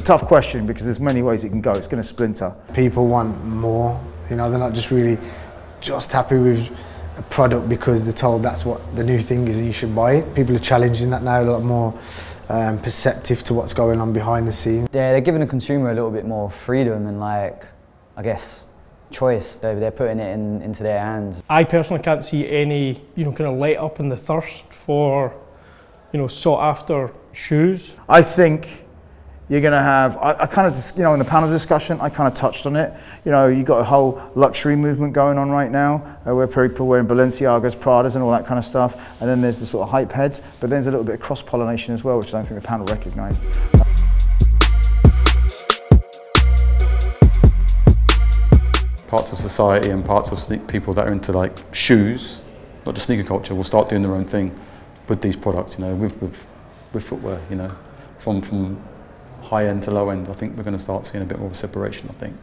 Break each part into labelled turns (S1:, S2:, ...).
S1: tough question because there's many ways it can go. It's going to splinter.
S2: People want more, you know, they're not just really just happy with a product because they're told that's what the new thing is and you should buy it. People are challenging that now, a lot more perceptive to what's going on behind the scenes.
S3: Yeah, they're giving the consumer a little bit more freedom and, like, I guess, choice. They're putting it into their hands.
S4: I personally can't see any, you know, kind of let up in the thirst for, you know, sought after shoes.
S1: I think you're going to have, I kind of, you know, in the panel discussion, I kind of touched on it. You know, you've got a whole luxury movement going on right now, where people are wearing Balenciagas, Pradas and all that kind of stuff. And then there's the sort of hype heads, but then there's a little bit of cross-pollination as well, which I don't think the panel recognised.
S5: Parts of society and parts of people that are into like shoes, not just sneaker culture, will start doing their own thing with these products, you know, with footwear, you know, from high end to low end. I think we're going to start seeing a bit more of a separation, I think.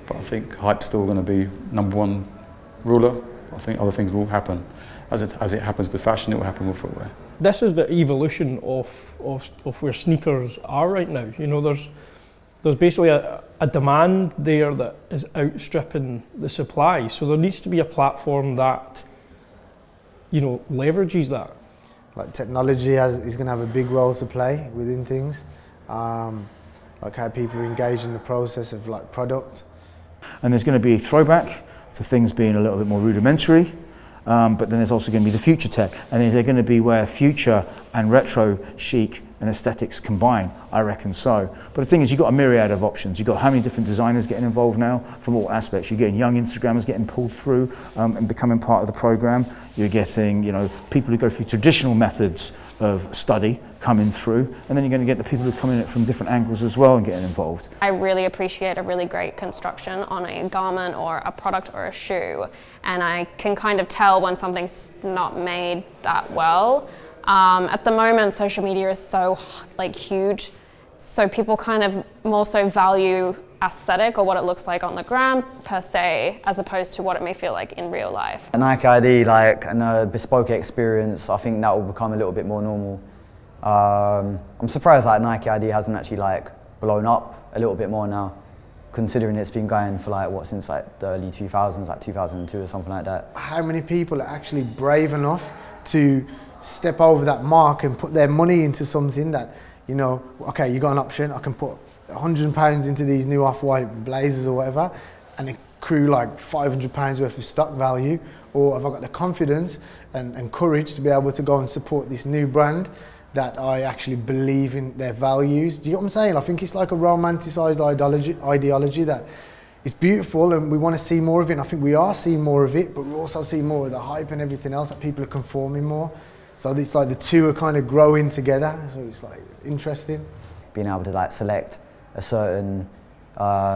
S5: But I think hype's still going to be #1 ruler. I think other things will happen. As it happens with fashion, it will happen with footwear.
S4: This is the evolution of where sneakers are right now. You know, there's basically a demand there that is outstripping the supply. So there needs to be a platform that, you know, leverages that.
S2: Like technology is going to have a big role to play within things. Like how people engage in the process of like product.
S1: And there's going to be a throwback to things being a little bit more rudimentary, but then there's also going to be the future tech. And is there going to be where future and retro chic and aesthetics combine? I reckon so. But the thing is, you've got a myriad of options. You've got how many different designers getting involved now from all aspects. You're getting young Instagrammers getting pulled through and becoming part of the program. You're getting, you know, people who go through traditional methods of study coming through, and then you're going to get the people who come in it from different angles as well and getting involved.
S6: I really appreciate a really great construction on a garment or a product or a shoe, and I can kind of tell when something's not made that well. At the moment, social media is so like huge, so people kind of more so value aesthetic or what it looks like on the gram per se, as opposed to what it may feel like in real life.
S3: A Nike ID, like, and a bespoke experience, I think that will become a little bit more normal. I'm surprised like Nike ID hasn't actually like blown up a little bit more now, considering it's been going for like what, since like the early 2000s, like 2002 or something like that.
S2: How many people are actually brave enough to step over that mark and put their money into something that, you know, okay, you got an option, I can put £100 into these new off-white blazers or whatever and accrue like £500 worth of stock value, or have I got the confidence and courage to be able to go and support this new brand that I actually believe in their values? Do you know what I'm saying? I think it's like a romanticised ideology that is beautiful and we want to see more of it, and I think we are seeing more of it, but we also see more of the hype and everything else, that people are conforming more. So it's like the two are kind of growing together, so it's like interesting.
S3: Being able to like select a certain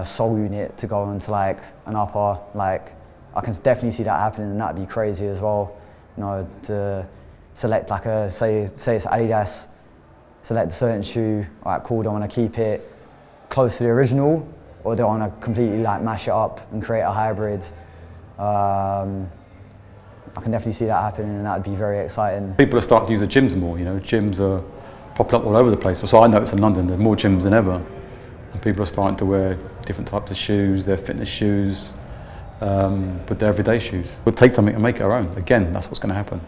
S3: sole unit to go into like an upper, like I can definitely see that happening, and that'd be crazy as well. You know, to select like a, say it's Adidas, select a certain shoe, alright cool, do I want to keep it close to the original, or do I want to completely like mash it up and create a hybrid? I can definitely see that happening, and that'd be very exciting.
S5: People are starting to use the gyms more, you know, gyms are popping up all over the place. So I notice in London there are more gyms than ever. And people are starting to wear different types of shoes, their fitness shoes, with their everyday shoes. We'll take something and make it our own. Again, that's what's going to happen.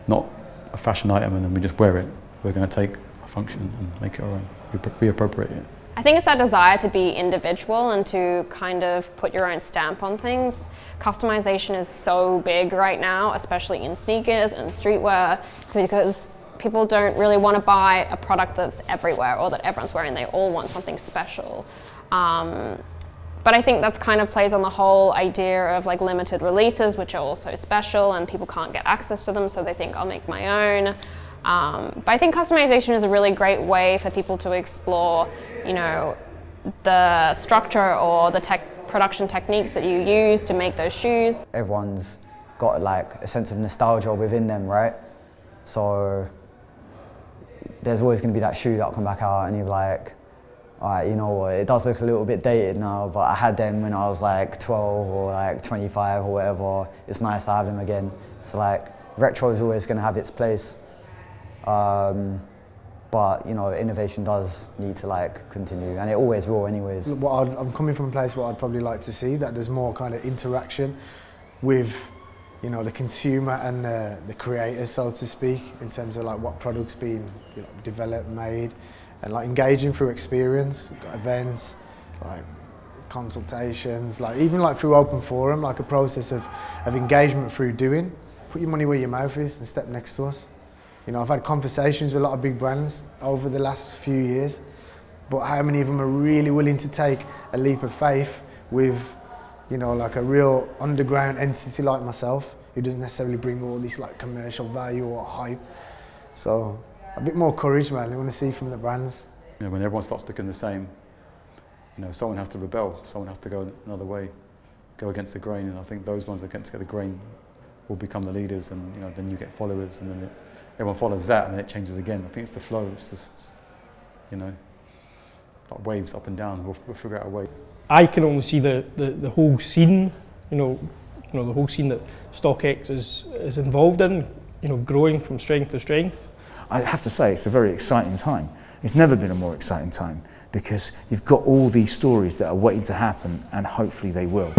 S5: Not a fashion item and then we just wear it. We're going to take a function and make it our own, reappropriate it.
S6: I think it's that desire to be individual and to kind of put your own stamp on things. Customization is so big right now, especially in sneakers and streetwear, because people don't really want to buy a product that's everywhere or that everyone's wearing. They all want something special. But I think that's kind of plays on the whole idea of like limited releases, which are also special and people can't get access to them, so they think I'll make my own. But I think customization is a really great way for people to explore, you know, the structure or the production techniques that you use to make those shoes.
S3: Everyone's got like a sense of nostalgia within them, right? So there's always going to be that shoe that'll come back out and you're like, alright, you know what, it does look a little bit dated now, but I had them when I was like 12 or like 25 or whatever. It's nice to have them again. So like, retro is always going to have its place. but you know, innovation does need to like continue, and it always will anyways.
S2: I'm coming from a place where I'd probably like to see that there's more kind of interaction with, you know, the consumer and the creators, so to speak, in terms of like what products being, you know, developed, made, and like engaging through experience, events, like consultations, like even like through open forum, like a process of engagement through doing. Put your money where your mouth is and step next to us. You know, I've had conversations with a lot of big brands over the last few years, but how many of them are really willing to take a leap of faith with, you know, like a real underground entity like myself, who doesn't necessarily bring all this like commercial value or hype. So a bit more courage, man, I want to see from the brands.
S5: You know, when everyone starts looking the same, you know, someone has to rebel, someone has to go another way, go against the grain, and I think those ones that get the grain will become the leaders, and you know, then you get followers, and then everyone follows that, and then it changes again. I think it's the flow. It's just, you know, like waves up and down. We'll figure out a way.
S4: I can only see the whole scene, you know, the whole scene that StockX is involved in, you know, growing from strength to strength.
S1: I have to say, it's a very exciting time. It's never been a more exciting time, because you've got all these stories that are waiting to happen, and hopefully they will.